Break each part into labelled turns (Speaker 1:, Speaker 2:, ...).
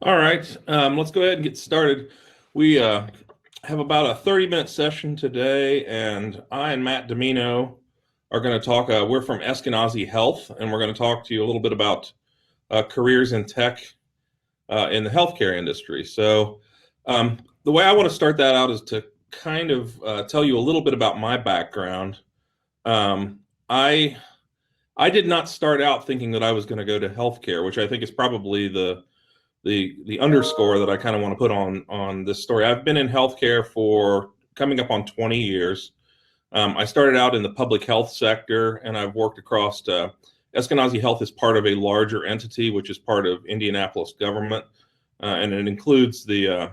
Speaker 1: All right, let's go ahead and get started. We have about a 30-minute session today, and I and Matt Domino are going to talk. We're from Ezkanazi Health, and we're going to talk to you a little bit about careers in tech in the healthcare industry. So, the way I want to start that out is to kind of tell you a little bit about my background. Um, I I did not start out thinking that I was going to go to healthcare, which I think is probably the underscore that I kind of want to put on this story. I've been in healthcare for coming up on 20 years. I started out in the public health sector, and I've worked across. Ezkanazi Health is part of a larger entity, which is part of Indianapolis government, and it includes the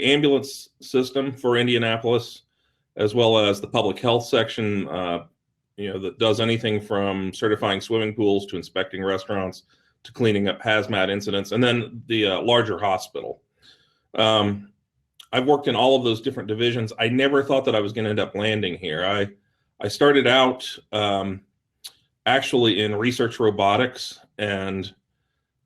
Speaker 1: ambulance system for Indianapolis, as well as the public health section. That does anything from certifying swimming pools to inspecting restaurants to cleaning up hazmat incidents, and then the larger hospital. Um, I've worked in all of those different divisions. I never thought that I was going to end up landing here. I started out actually in research robotics, and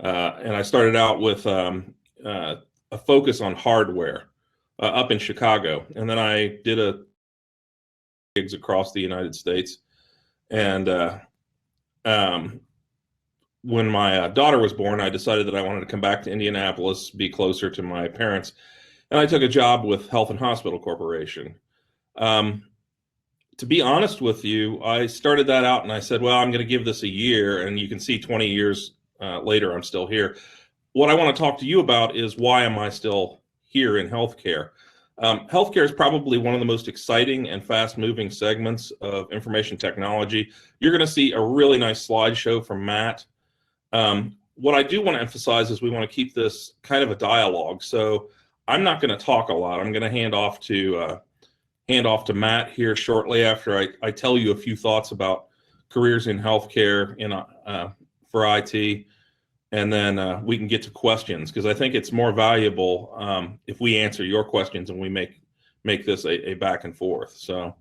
Speaker 1: I started out with a focus on hardware up in Chicago, and then I did a gigs across the United States, and when my daughter was born, I decided that I wanted to come back to Indianapolis, be closer to my parents, and I took a job with Health and Hospital Corporation. Um, to be honest with you, I started that out and I said, well, I'm going to give this a year, and you can see 20 years later, I'm still here. What I want to talk to you about is why am I still here in healthcare? Healthcare is probably one of the most exciting and fast-moving segments of information technology. You're going to see a really nice slideshow from Matt. What I do want to emphasize is we want to keep this kind of a dialogue. So I'm not going to talk a lot. I'm going to hand off to Matt here shortly after I tell you a few thoughts about careers in healthcare for IT, and then we can get to questions, because I think it's more valuable if we answer your questions and we make this a back and forth. So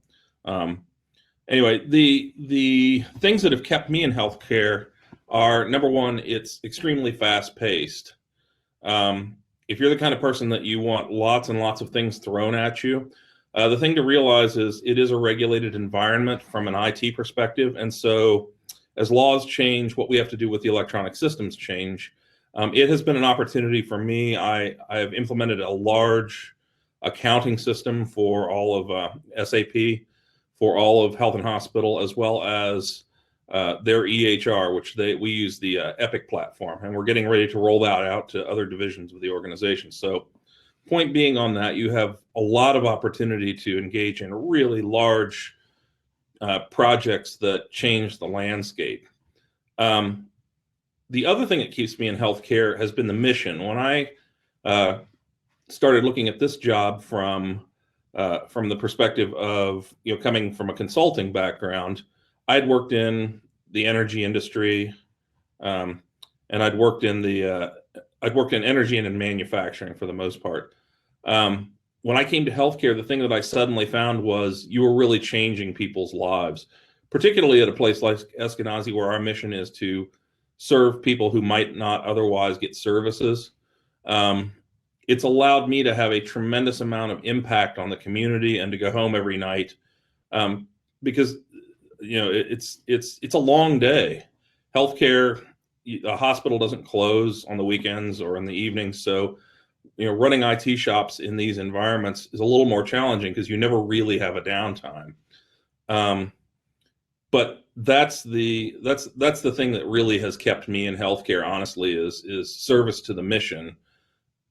Speaker 1: anyway, the things that have kept me in healthcare are, number one, it's extremely fast paced. If you're the kind of person that you want lots and lots of things thrown at you, the thing to realize is it is a regulated environment from an IT perspective. And so as laws change, what we have to do with the electronic systems change. It has been an opportunity for me. I have implemented a large accounting system for all of SAP, for all of Health and Hospital, as well as their EHR, which we use the Epic platform, and we're getting ready to roll that out to other divisions of the organization. So point being on that, you have a lot of opportunity to engage in really large projects that change the landscape. The other thing that keeps me in healthcare has been the mission. When I started looking at this job from the perspective of coming from a consulting background, I'd worked in the energy industry, and I'd worked in energy and in manufacturing for the most part. When I came to healthcare, the thing that I suddenly found was you were really changing people's lives, particularly at a place like Ezkanazi, where our mission is to serve people who might not otherwise get services. It's allowed me to have a tremendous amount of impact on the community and to go home every night, because it's a long day. Healthcare, a hospital doesn't close on the weekends or in the evenings, so running IT shops in these environments is a little more challenging because you never really have a downtime. But that's the thing that really has kept me in healthcare, honestly, is service to the mission.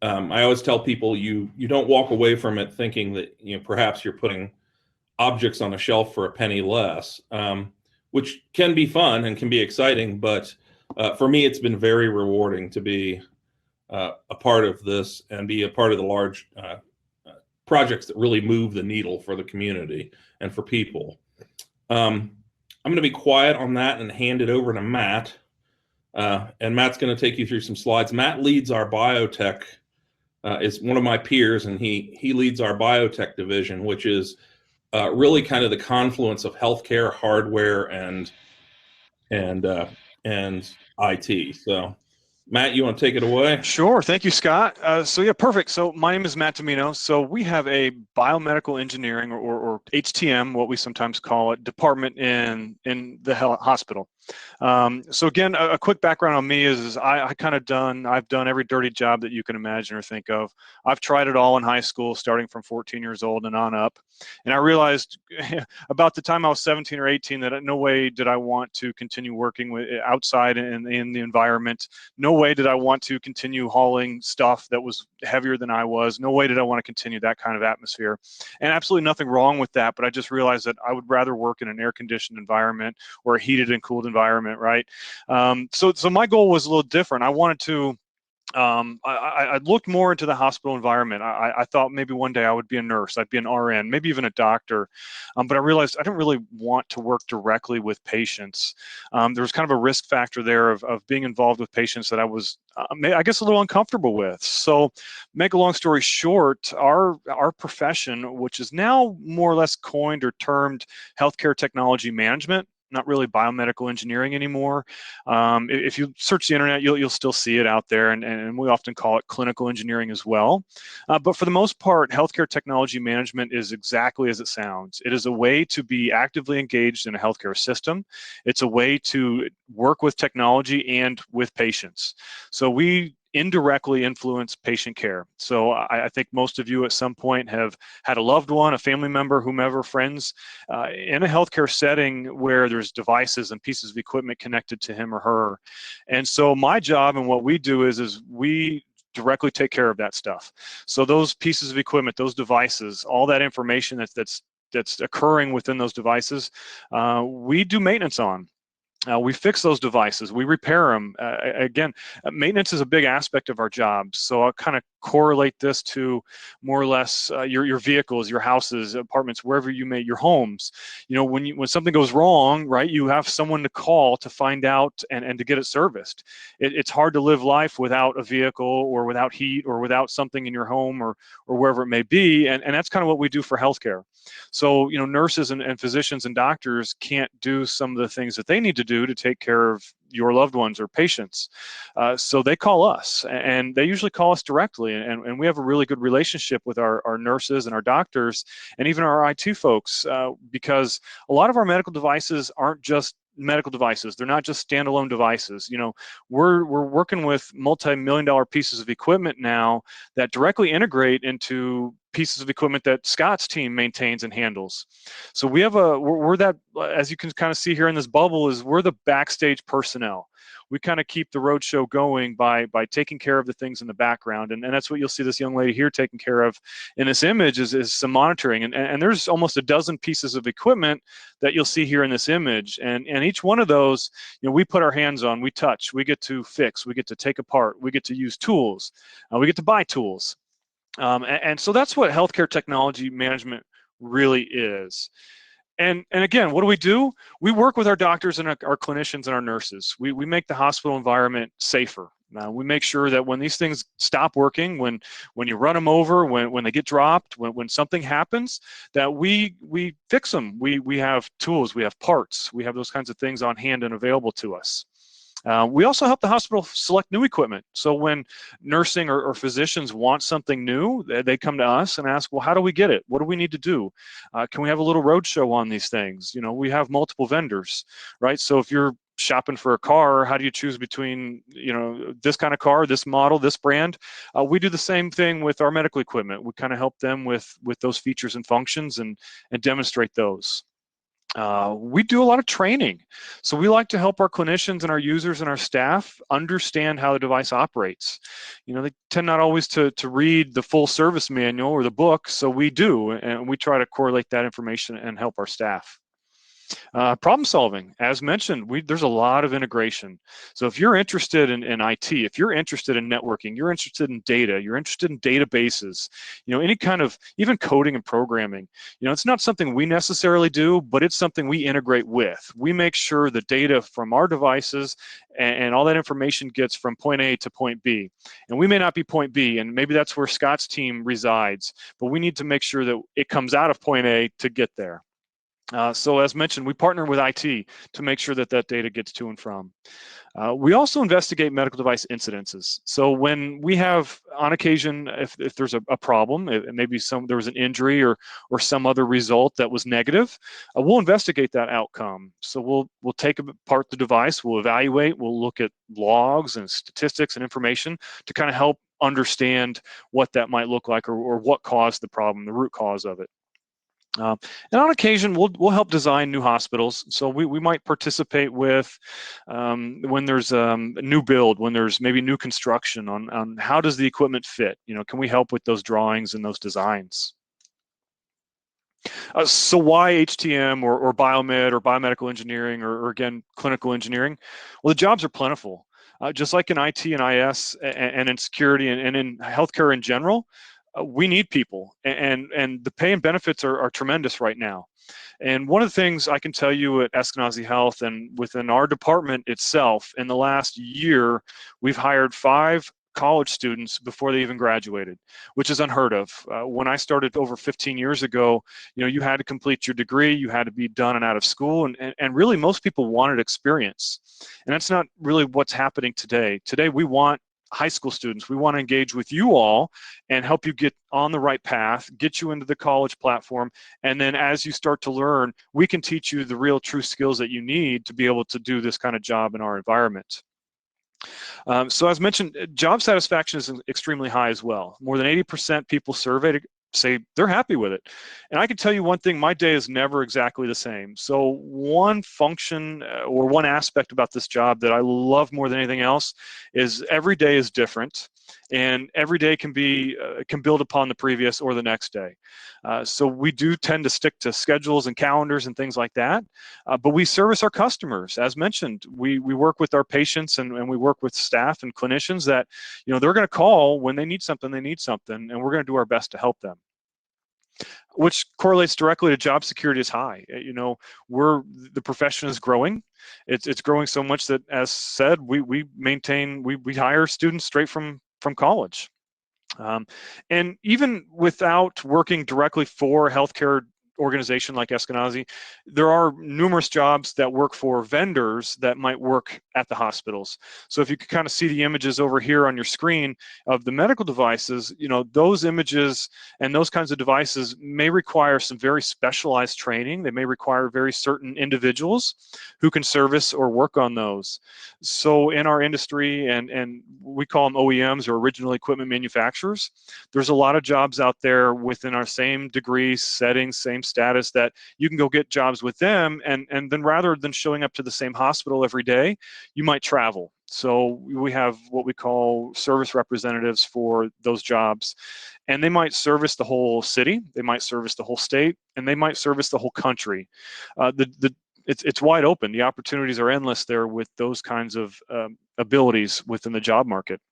Speaker 1: I always tell people you don't walk away from it thinking that perhaps you're putting objects on a shelf for a penny less, which can be fun and can be exciting, but for me it's been very rewarding to be a part of this and be a part of the large projects that really move the needle for the community and for people. I'm going to be quiet on that and hand it over to Matt. And Matt's going to take you through some slides. Matt leads our biotech, is one of my peers, and he leads our biotech division, which is really kind of the confluence of healthcare, hardware, and IT. So, Matt, you want to take it away?
Speaker 2: Sure. Thank you, Scott. So yeah, perfect. So my name is Matt Domino. So we have a biomedical engineering or HTM, what we sometimes call it, department in the hospital. So again, a quick background on me is I've done every dirty job that you can imagine or think of. I've tried it all in high school, starting from 14 years old and on up. And I realized about the time I was 17 or 18 that no way did I want to continue working with outside in the environment. No way did I want to continue hauling stuff that was heavier than I was. No way did I want to continue that kind of atmosphere. And absolutely nothing wrong with that, but I just realized that I would rather work in an air-conditioned environment or a heated and cooled environment, right? So my goal was a little different. I wanted to I looked more into the hospital environment. I thought maybe one day I would be a nurse, I'd be an RN, maybe even a doctor. But I realized I didn't really want to work directly with patients. There was kind of a risk factor there of being involved with patients that I was, I guess, a little uncomfortable with. So, make a long story short, our profession, which is now more or less coined or termed healthcare technology management, not really biomedical engineering anymore. If you search the internet, you'll still see it out there, and we often call it clinical engineering as well. But for the most part, healthcare technology management is exactly as it sounds. It is a way to be actively engaged in a healthcare system. It's a way to work with technology and with patients. So we indirectly influence patient care. So I think most of you at some point have had a loved one, a family member, whomever, friends, in a healthcare setting where there's devices and pieces of equipment connected to him or her. And so my job and what we do is we directly take care of that stuff. So those pieces of equipment, those devices, all that information that's occurring within those devices, we do maintenance on. We fix those devices, we repair them. Again, maintenance is a big aspect of our job. So I'll kind of correlate this to more or less your vehicles, your houses, apartments, wherever you may, your homes. You know, when something goes wrong, right, you have someone to call to find out and to get it serviced. It's hard to live life without a vehicle or without heat or without something in your home or wherever it may be. And that's kind of what we do for healthcare. So, you know, nurses and physicians and doctors can't do some of the things that they need to do to take care of your loved ones or patients. So they call us, and they usually call us directly. And we have a really good relationship with our nurses and our doctors and even our IT folks, because a lot of our medical devices aren't just medical devices. They're not just standalone devices. You know, we're working with multi-million-dollar pieces of equipment now that directly integrate into pieces of equipment that Scott's team maintains and handles. So we have we're that, as you can kind of see here in this bubble, is we're the backstage personnel. We kind of keep the road show going by taking care of the things in the background. And that's what you'll see this young lady here taking care of in this image is some monitoring. And there's almost a dozen pieces of equipment that you'll see here in this image. And each one of those, you know, we put our hands on, we touch, we get to fix, we get to take apart, we get to use tools, we get to buy tools. And so that's what healthcare technology management really is. And again, what do? We work with our doctors and our clinicians and our nurses. We make the hospital environment safer. We make sure that when these things stop working, when you run them over, when they get dropped, when something happens, that we fix them. We have tools, we have parts, we have those kinds of things on hand and available to us. We also help the hospital select new equipment. So when nursing or physicians want something new, they come to us and ask, well, how do we get it? What do we need to do? Can we have a little roadshow on these things? You know, we have multiple vendors, right? So if you're shopping for a car, how do you choose between, you know, this kind of car, this model, this brand? We do the same thing with our medical equipment. We kind of help them with those features and functions and demonstrate those. We do a lot of training. So we like to help our clinicians and our users and our staff understand how the device operates. You know, they tend not always to read the full service manual or the book, so we do, and we try to correlate that information and help our staff. Problem solving, as mentioned, there's a lot of integration. So if you're interested in IT, if you're interested in networking, you're interested in data, you're interested in databases, you know, any kind of, even coding and programming, you know, it's not something we necessarily do, but it's something we integrate with. We make sure the data from our devices and all that information gets from point A to point B. And we may not be point B, and maybe that's where Scott's team resides, but we need to make sure that it comes out of point A to get there. So as mentioned, we partner with IT to make sure that that data gets to and from. We also investigate medical device incidences. So when we have, on occasion, if there's a problem, maybe there was an injury or some other result that was negative, we'll investigate that outcome. So we'll take apart the device, we'll evaluate, we'll look at logs and statistics and information to kind of help understand what that might look like or what caused the problem, the root cause of it. And on occasion, we'll help design new hospitals. So we might participate with when there's a new build, when there's maybe new construction on how does the equipment fit? Can we help with those drawings and those designs? So why HTM or biomed or biomedical engineering or again, clinical engineering? Well, the jobs are plentiful. Just like in IT and IS and in security and in healthcare in general, we need people, and the pay and benefits are tremendous right now. And one of the things I can tell you at Ezkanazi Health and within our department itself, in the last year, we've hired 5 college students before they even graduated, which is unheard of. When I started over 15 years ago, you had to complete your degree, you had to be done and out of school, and really most people wanted experience. And that's not really what's happening today. Today we want high school students. We want to engage with you all and help you get on the right path, get you into the college platform, and then as you start to learn, we can teach you the real true skills that you need to be able to do this kind of job in our environment. So as mentioned, job satisfaction is extremely high as well. More than 80% people surveyed say they're happy with it. And I can tell you one thing, my day is never exactly the same. So one function or one aspect about this job that I love more than anything else is every day is different. And every day can build upon the previous or the next day. So we do tend to stick to schedules and calendars and things like that. But we service our customers. As mentioned, we work with our patients and we work with staff and clinicians that, they're going to call when they need something, and we're going to do our best to help them, which correlates directly to job security is high. The profession is growing. It's growing so much that, as said, we hire students straight from college. And even without working directly for a healthcare organization like Ezkanazi, there are numerous jobs that work for vendors that might work at the hospitals. So if you could kind of see the images over here on your screen of the medical devices, those images and those kinds of devices may require some very specialized training. They may require very certain individuals who can service or work on those. So in our industry, and we call them OEMs or original equipment manufacturers, there's a lot of jobs out there within our same degree, settings, same status that you can go get jobs with them, and then rather than showing up to the same hospital every day, you might travel. So we have what we call service representatives for those jobs, and they might service the whole city, they might service the whole state, and they might service the whole country. It's wide open. The opportunities are endless there with those kinds of abilities within the job market.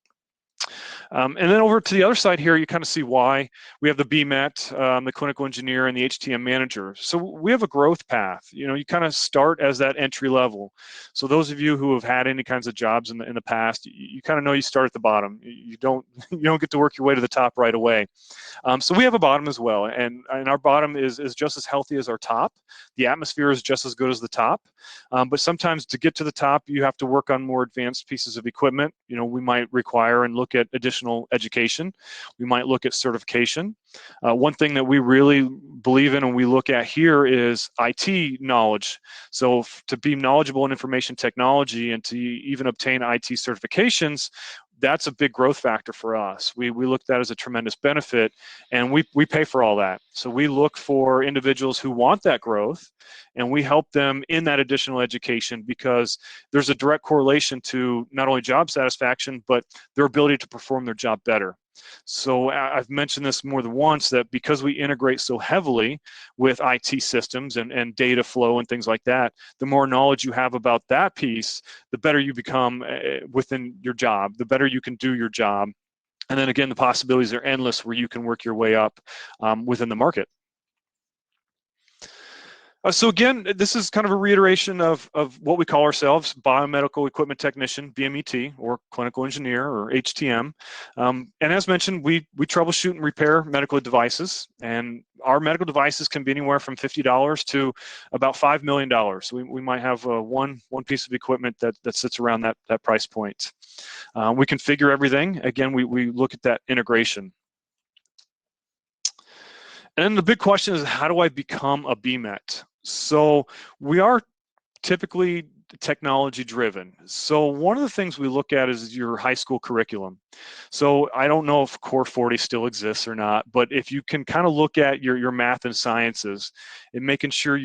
Speaker 2: And then over to the other side here, you kind of see why we have the BMET, the clinical engineer, and the HTM manager. So we have a growth path. You kind of start as that entry level. So those of you who have had any kinds of jobs in the past, you kind of know you start at the bottom. You don't get to work your way to the top right away. So we have a bottom as well, and our bottom is just as healthy as our top. The atmosphere is just as good as the top, but sometimes to get to the top, you have to work on more advanced pieces of equipment. We might require and look at additional education. We might look at certification. One thing that we really believe in and we look at here is IT knowledge. So to be knowledgeable in information technology and to even obtain IT certifications, that's a big growth factor for us. We look at that as a tremendous benefit, and we pay for all that. So we look for individuals who want that growth, and we help them in that additional education because there's a direct correlation to not only job satisfaction, but their ability to perform their job better. So I've mentioned this more than once that because we integrate so heavily with IT systems and data flow and things like that, the more knowledge you have about that piece, the better you become within your job, the better you can do your job. And then again, the possibilities are endless where you can work your way up within the market. So again, this is kind of a reiteration of what we call ourselves, biomedical equipment technician, BMET, or clinical engineer, or HTM. And as mentioned, we troubleshoot and repair medical devices, and our medical devices can be anywhere from $50 to about $5 million. We might have one piece of equipment that sits around that price point. We configure everything. Again, we look at that integration. And then the big question is, how do I become a BMET? So we are typically technology driven. So one of the things we look at is your high school curriculum. So I don't know if Core 40 still exists or not, but if you can kind of look at your math and sciences and making sure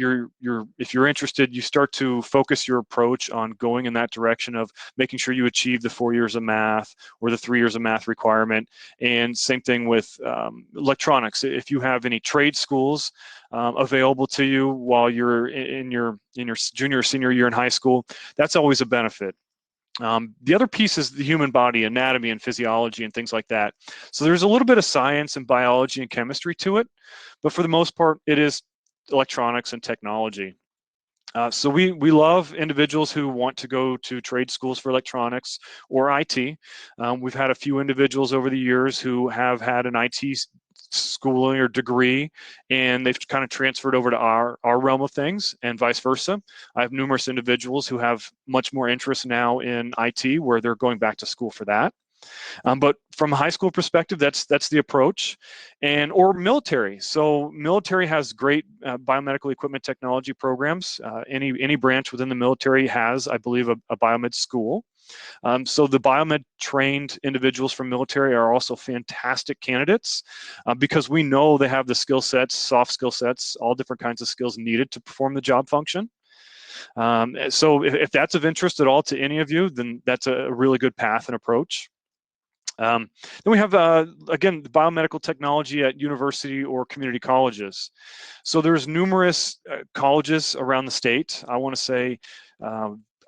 Speaker 2: if you're interested, you start to focus your approach on going in that direction of making sure you achieve the 4 years of math or the 3 years of math requirement. And same thing with electronics. If you have any trade schools available to you while you're in your junior or senior year in high school, that's always a benefit. The other piece is the human body, anatomy and physiology and things like that. So there's a little bit of science and biology and chemistry to it, but for the most part, it is electronics and technology. So we love individuals who want to go to trade schools for electronics or IT. We've had a few individuals over the years who have had an IT schooling or degree, and they've kind of transferred over to our realm of things, and vice versa. I have numerous individuals who have much more interest now in IT, where they're going back to school for that. But from a high school perspective, that's the approach, or military. So military has great biomedical equipment technology programs. Any branch within the military has, I believe, a biomed school. So the biomed trained individuals from military are also fantastic candidates because we know they have the skill sets, soft skill sets, all different kinds of skills needed to perform the job function. So if that's of interest at all to any of you, then that's a really good path and approach. Then we have, again, the biomedical technology at university or community colleges. So there's numerous colleges around the state. I want to say,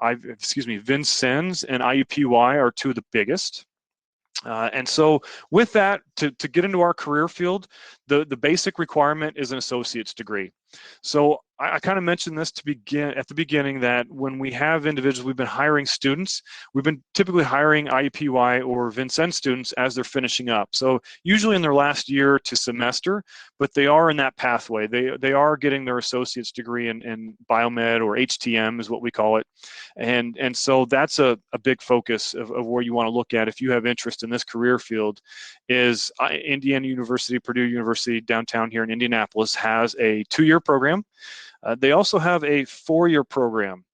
Speaker 2: Vincennes and IUPUI are two of the biggest. And so with that, to get into our career field, the basic requirement is an associate's degree. So I kind of mentioned this at the beginning, that when we have individuals, we've been hiring students, we've been typically hiring IUPUI or Vincennes students as they're finishing up. So usually in their last year to semester, but they are in that pathway. They are getting their associate's degree in biomed, or HTM is what we call it. And so that's a big focus of where you want to look at if you have interest in this career field. Is Indiana University, Purdue University downtown here in Indianapolis has a 2-year program. They also have a 4-year program.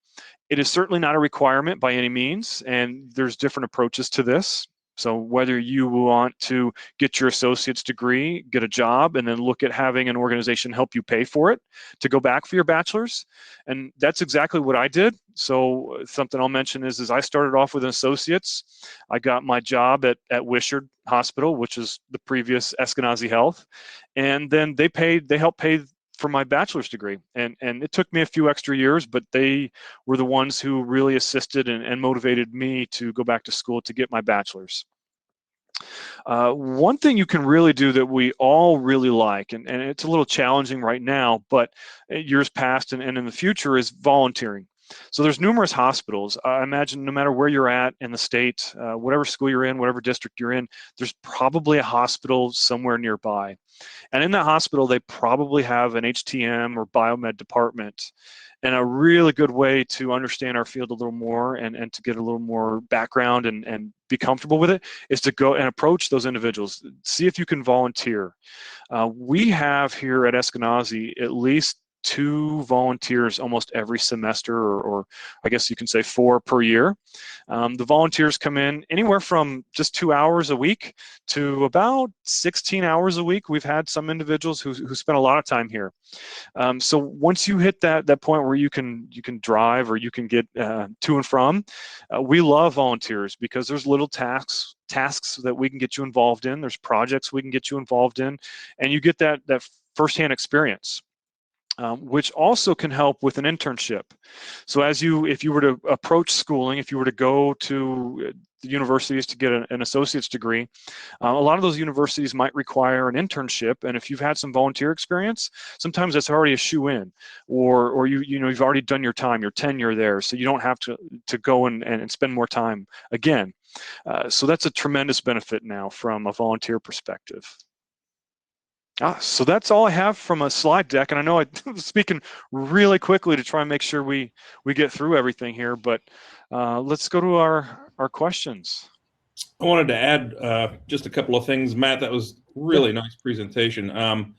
Speaker 2: It is certainly not a requirement by any means, and there's different approaches to this. So whether you want to get your associate's degree, get a job, and then look at having an organization help you pay for it to go back for your bachelor's, and that's exactly what I did. So something I'll mention is I started off with an associate's. I got my job at Wishard Hospital, which is the previous Ezkanazi Health, and then they helped pay for my bachelor's degree, and it took me a few extra years, but they were the ones who really assisted and motivated me to go back to school to get my bachelor's. One thing you can really do that we all really like, and it's a little challenging right now, but years past and in the future, is volunteering. So there's numerous hospitals. I imagine no matter where you're at in the state, whatever school you're in, whatever district you're in, there's probably a hospital somewhere nearby. And in that hospital, they probably have an HTM or biomed department. And a really good way to understand our field a little more and to get a little more background and be comfortable with it is to go and approach those individuals. See if you can volunteer. We have here at Ezkanazi at least 2 volunteers almost every semester, or I guess you can say 4 per year. The volunteers come in anywhere from just 2 hours a week to about 16 hours a week. We've had some individuals who spend a lot of time here. So once you hit that point where you can drive or you can get to and from, we love volunteers because there's little tasks that we can get you involved in. There's projects we can get you involved in, and you get that firsthand experience. which also can help with an internship. So if you were to approach schooling, if you were to go to the universities to get an associate's degree, a lot of those universities might require an internship, and if you've had some volunteer experience, sometimes that's already a shoe-in, or you've already done your time, your tenure there, so you don't have to go and spend more time again. So that's a tremendous benefit now from a volunteer perspective. So that's all I have from a slide deck, and I know I'm speaking really quickly to try and make sure we get through everything here, but let's go to our questions.
Speaker 1: I wanted to add just a couple of things, Matt. That was really nice presentation.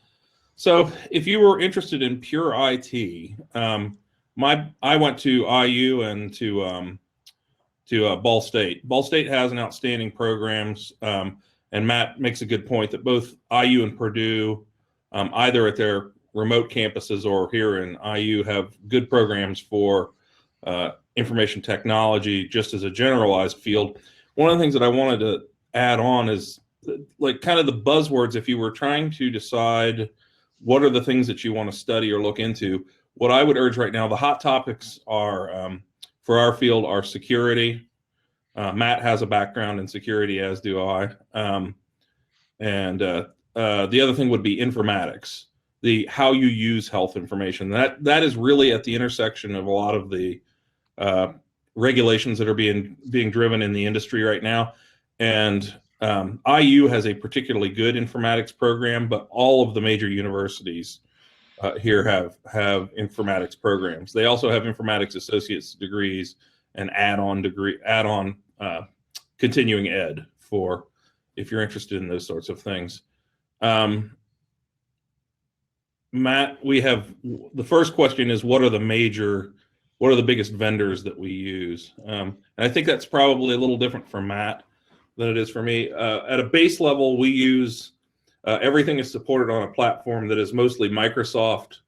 Speaker 1: So if you were interested in pure IT, I went to IU and to Ball State. Ball State has an outstanding programs, and Matt makes a good point that both IU and Purdue, either at their remote campuses or here in IU, have good programs for information technology, just as a generalized field. One of the things that I wanted to add on is like kind of the buzzwords. If you were trying to decide what are the things that you want to study or look into, what I would urge right now, the hot topics are for our field are security. Matt has a background in security, as do I. And the other thing would be informatics, how you use health information. That is really at the intersection of a lot of the regulations that are being driven in the industry right now. And IU has a particularly good informatics program, but all of the major universities here have informatics programs. They also have informatics associate's degrees and add-on continuing ed for if you're interested in those sorts of things. Matt, we have the first question is what are the biggest vendors that we use? And I think that's probably a little different for Matt than it is for me. At a base level, we use everything is supported on a platform that is mostly Microsoft,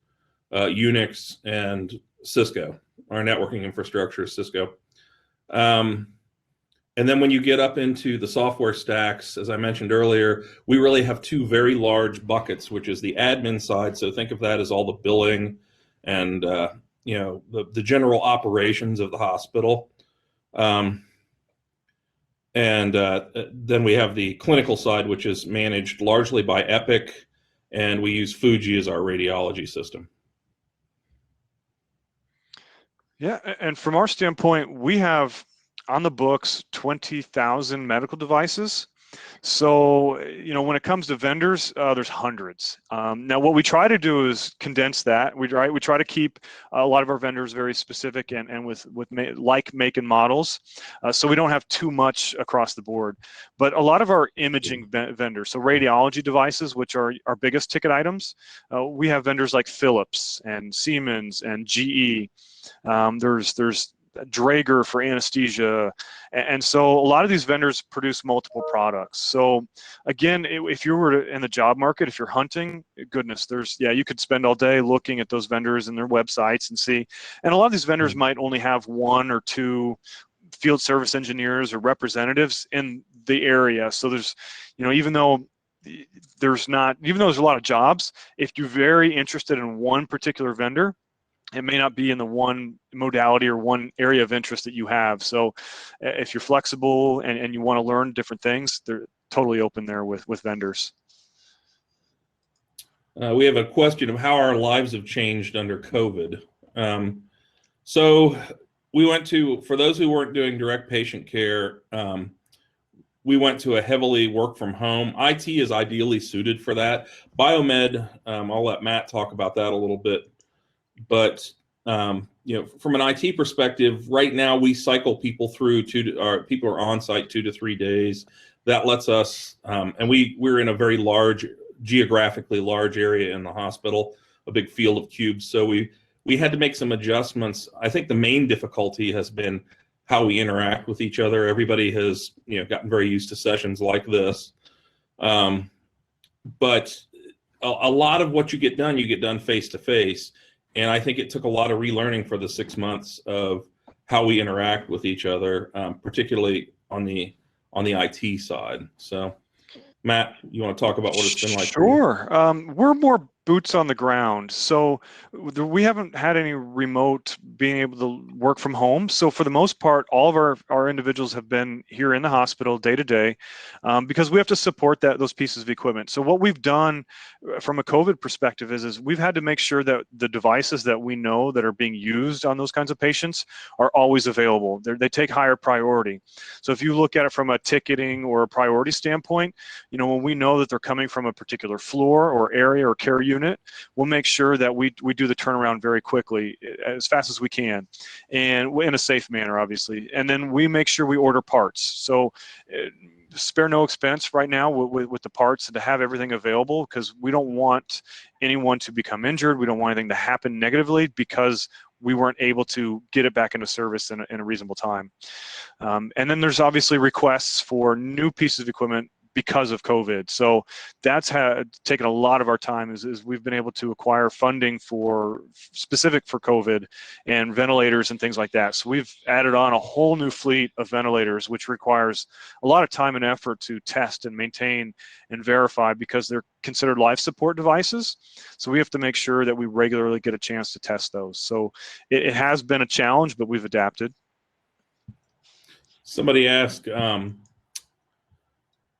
Speaker 1: Unix, and Cisco. Our networking infrastructure is Cisco. And then when you get up into the software stacks, as I mentioned earlier, we really have two very large buckets, which is the admin side. So think of that as all the billing and the general operations of the hospital. And then we have the clinical side, which is managed largely by Epic, and we use Fuji as our radiology system.
Speaker 2: Yeah, and from our standpoint, we have on the books 20,000 medical devices. So, when it comes to vendors, there's hundreds. Now, what we try to do is condense that. We try to keep a lot of our vendors very specific and with like make and models, so we don't have too much across the board. But a lot of our imaging vendors, so radiology devices, which are our biggest ticket items, we have vendors like Philips and Siemens and GE. There's Draeger for anesthesia, and so a lot of these vendors produce multiple products. So again, if you were in the job market, if you're hunting, goodness, you could spend all day looking at those vendors and their websites and see. And a lot of these vendors might only have one or two field service engineers or representatives in the area. So there's, even though there's a lot of jobs, if you're very interested in one particular vendor, it may not be in the one modality or one area of interest that you have. So if you're flexible and you want to learn different things, they're totally open there with vendors.
Speaker 1: We have a question of how our lives have changed under COVID. So we went to, for those who weren't doing direct patient care, we went to a heavily work from home. IT is ideally suited for that. Biomed, I'll let Matt talk about that a little bit. But from an IT perspective, right now we cycle people through people are on site 2 to 3 days. That lets us, and we're in a very geographically large area in the hospital, a big field of cubes. So we had to make some adjustments. I think the main difficulty has been how we interact with each other. Everybody has gotten very used to sessions like this, but a lot of what you get done face to face. And I think it took a lot of relearning for the 6 months of how we interact with each other, particularly on the IT side. So, Matt, you want to talk about what it's been like?
Speaker 2: Sure. We're more boots on the ground. So we haven't had any remote being able to work from home. So for the most part, all of our individuals have been here in the hospital day to day, because we have to support those pieces of equipment. So what we've done from a COVID perspective is we've had to make sure that the devices that we know that are being used on those kinds of patients are always available. They take higher priority. So if you look at it from a ticketing or a priority standpoint, when we know that they're coming from a particular floor or area or care unit, we'll make sure that we do the turnaround very quickly, as fast as we can, and in a safe manner, obviously. And then we make sure we order parts. So spare no expense right now with the parts, and to have everything available, because we don't want anyone to become injured. We don't want anything to happen negatively because we weren't able to get it back into service in a reasonable time. And then there's obviously requests for new pieces of equipment because of COVID. So that's taken a lot of our time, is we've been able to acquire funding specific for COVID and ventilators and things like that. So we've added on a whole new fleet of ventilators, which requires a lot of time and effort to test and maintain and verify, because they're considered life support devices. So we have to make sure that we regularly get a chance to test those. So it has been a challenge, but we've adapted.
Speaker 1: Somebody asked,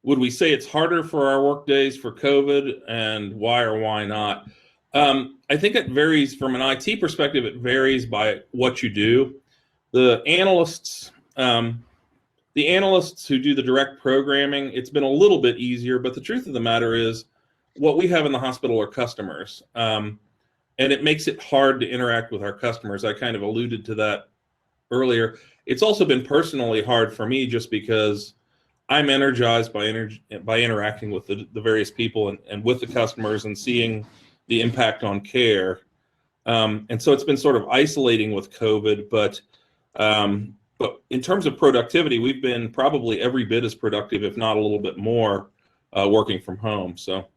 Speaker 1: would we say it's harder for our work days for COVID, and why or why not? I think it varies from an IT perspective. It varies by what you do. The analysts who do the direct programming, it's been a little bit easier, but the truth of the matter is what we have in the hospital are customers. And it makes it hard to interact with our customers. I kind of alluded to that earlier. It's also been personally hard for me, just because I'm energized by interacting with the various people and with the customers and seeing the impact on care. And so it's been sort of isolating with COVID, but in terms of productivity, we've been probably every bit as productive, if not a little bit more, working from home. So.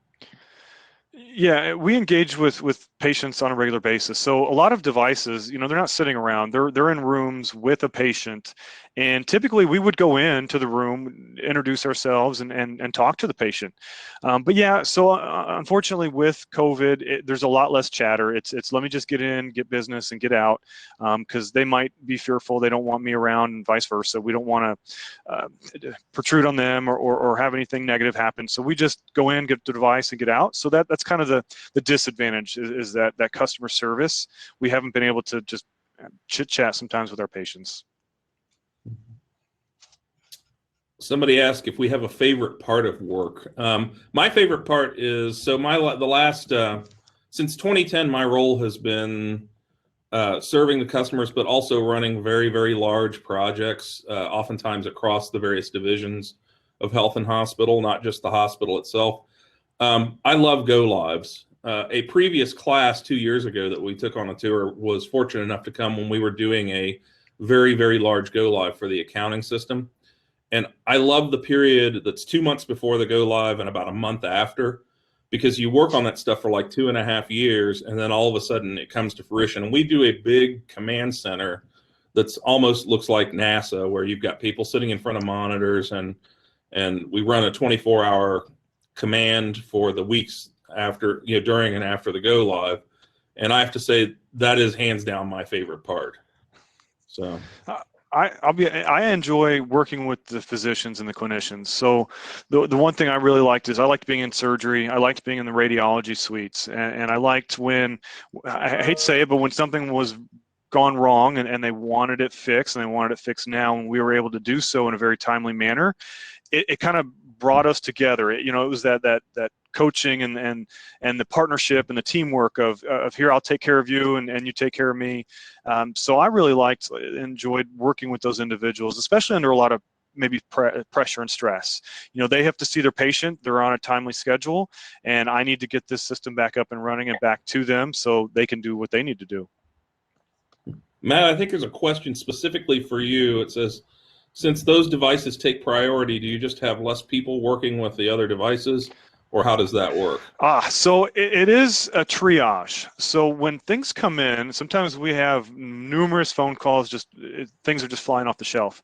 Speaker 2: Yeah, we engage with patients on a regular basis. So a lot of devices, they're not sitting around. They're in rooms with a patient, and typically we would go into the room, introduce ourselves, and talk to the patient. But yeah, so unfortunately with COVID, there's a lot less chatter. It's let me just get in, get business, and get out, because they might be fearful. They don't want me around, and vice versa. We don't want to protrude on them or have anything negative happen. So we just go in, get the device, and get out. So that's kind of the disadvantage is that customer service. We haven't been able to just chit chat sometimes with our patients.
Speaker 1: Somebody asked if we have a favorite part of work. My favorite part is, since 2010, my role has been serving the customers, but also running very, very large projects, oftentimes across the various divisions of health and hospital, not just the hospital itself. I love go lives. A previous class 2 years ago that we took on a tour was fortunate enough to come when we were doing a very, very large go live for the accounting system. And I love the period that's 2 months before the go live and about a month after, because you work on that stuff for like 2.5 years, and then all of a sudden it comes to fruition. And we do a big command center that's almost looks like NASA, where you've got people sitting in front of monitors, and we run a 24-hour command for the weeks after, during and after the go live. And I have to say that is hands down my favorite part. So
Speaker 2: I enjoy working with the physicians and the clinicians. So the one thing I really liked is I liked being in surgery. I liked being in the radiology suites, and I liked when, I hate to say it, but when something was gone wrong and they wanted it fixed, and they wanted it fixed now, and we were able to do so in a very timely manner, it kind of brought us together. It was that coaching and the partnership and the teamwork of here, I'll take care of you and you take care of me. So I really enjoyed working with those individuals, especially under a lot of maybe pressure and stress. They have to see their patient, they're on a timely schedule, and I need to get this system back up and running and back to them so they can do what they need to do.
Speaker 1: Matt, I think there's a question specifically for you. It says, since those devices take priority, do you just have less people working with the other devices, or how does that work?
Speaker 2: So it is a triage. So when things come in, sometimes we have numerous phone calls, things are just flying off the shelf.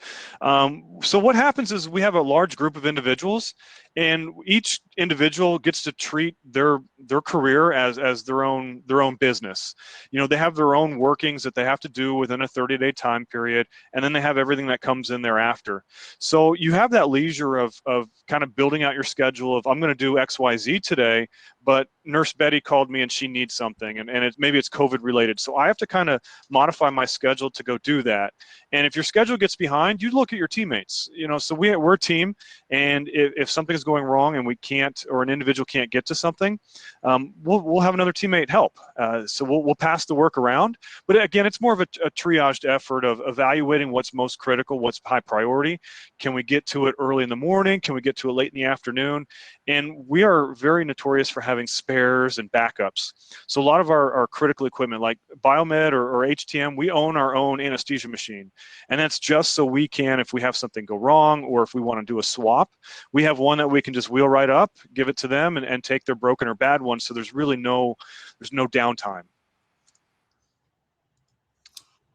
Speaker 2: So what happens is we have a large group of individuals, and each individual gets to treat their career as their own business. You know, they have their own workings that they have to do within a 30-day time period, and then they have everything that comes in thereafter. So you have that leisure of kind of building out your schedule of, I'm going to do XYZ today, but Nurse Betty called me and she needs something, and maybe it's COVID related. So I have to kind of modify my schedule to go do that. And if your schedule gets behind, you look at your teammates. You know, so we're a team, and if something's going wrong and we can't, or an individual can't get to something, we'll have another teammate help. So we'll pass the work around. But again, it's more of a triaged effort of evaluating what's most critical, what's high priority. Can we get to it early in the morning? Can we get to it late in the afternoon? And we are very notorious for having spares and backups. So a lot of our critical equipment, like Biomed or HTM, we own our own anesthesia machine. And that's just so we can, if we have something go wrong or if we want to do a swap, we have one that we can just wheel right up, give it to them, and take their broken or bad one. So there's really no downtime.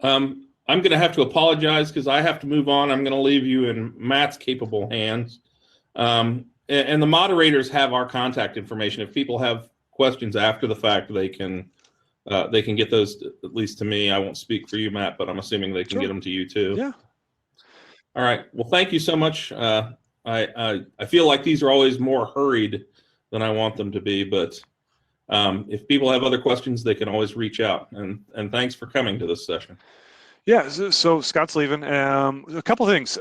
Speaker 1: I'm going to have to apologize because I have to move on. I'm going to leave you in Matt's capable hands. And the moderators have our contact information. If people have questions after the fact, they can get those at least to me. I won't speak for you, Matt, but I'm assuming they can
Speaker 2: Sure.
Speaker 1: get them to you too.
Speaker 2: Yeah.
Speaker 1: All right. Well, thank you so much. I feel like these are always more hurried than I want them to be, but if people have other questions, they can always reach out. And thanks for coming to this session.
Speaker 2: Yeah, so Scott's leaving. A couple of things.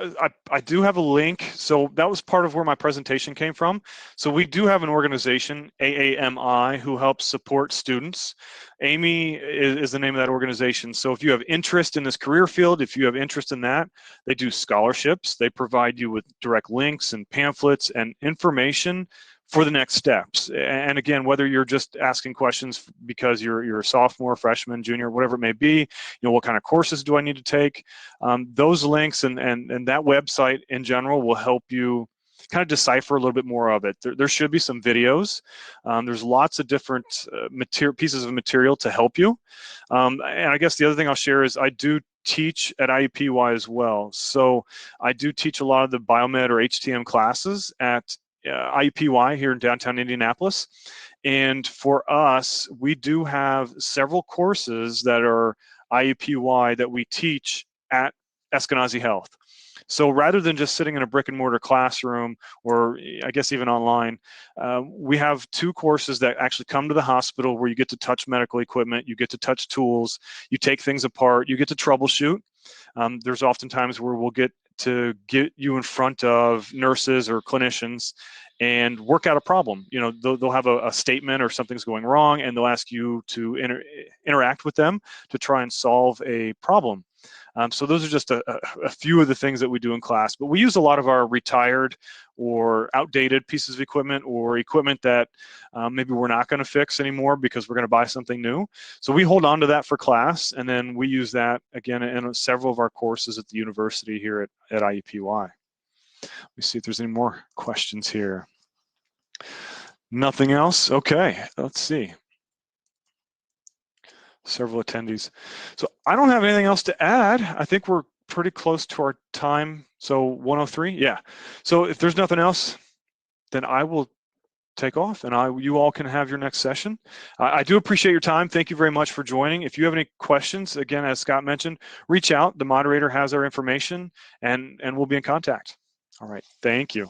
Speaker 2: I do have a link. So that was part of where my presentation came from. So we do have an organization, AAMI, who helps support students. Amy is the name of that organization. So if you have interest in this career field, if you have interest in that, they do scholarships. They provide you with direct links and pamphlets and information for the next steps. And again, whether you're just asking questions because you're a sophomore, freshman, junior, whatever it may be, you know, what kind of courses do I need to take? Those links and that website in general will help you kind of decipher a little bit more of it. There should be some videos. There's lots of different pieces of material to help you. And I guess the other thing I'll share is I do teach at IUPUI as well. So I do teach a lot of the Biomed or HTM classes at IUPUI here in downtown Indianapolis. And for us, we do have several courses that are IUPUI that we teach at Ezkanazi Health. So rather than just sitting in a brick and mortar classroom, or I guess even online, we have two courses that actually come to the hospital where you get to touch medical equipment, you get to touch tools, you take things apart, you get to troubleshoot. There's oftentimes where we'll get you in front of nurses or clinicians and work out a problem. You know, they'll have a statement or something's going wrong, and they'll ask you to interact with them to try and solve a problem. So those are just a few of the things that we do in class, but we use a lot of our retired or outdated pieces of equipment or equipment that maybe we're not going to fix anymore because we're going to buy something new. So we hold on to that for class, and then we use that again in several of our courses at the university here at IUPUI. Let me see if there's any more questions here. Nothing else? Okay, let's see. Several attendees. So I don't have anything else to add. I think we're pretty close to our time. So 103, yeah. So if there's nothing else, then I will take off, and you all can have your next session. I do appreciate your time. Thank you very much for joining. If you have any questions, again, as Scott mentioned, reach out. The moderator has our information, and we'll be in contact. All right. Thank you.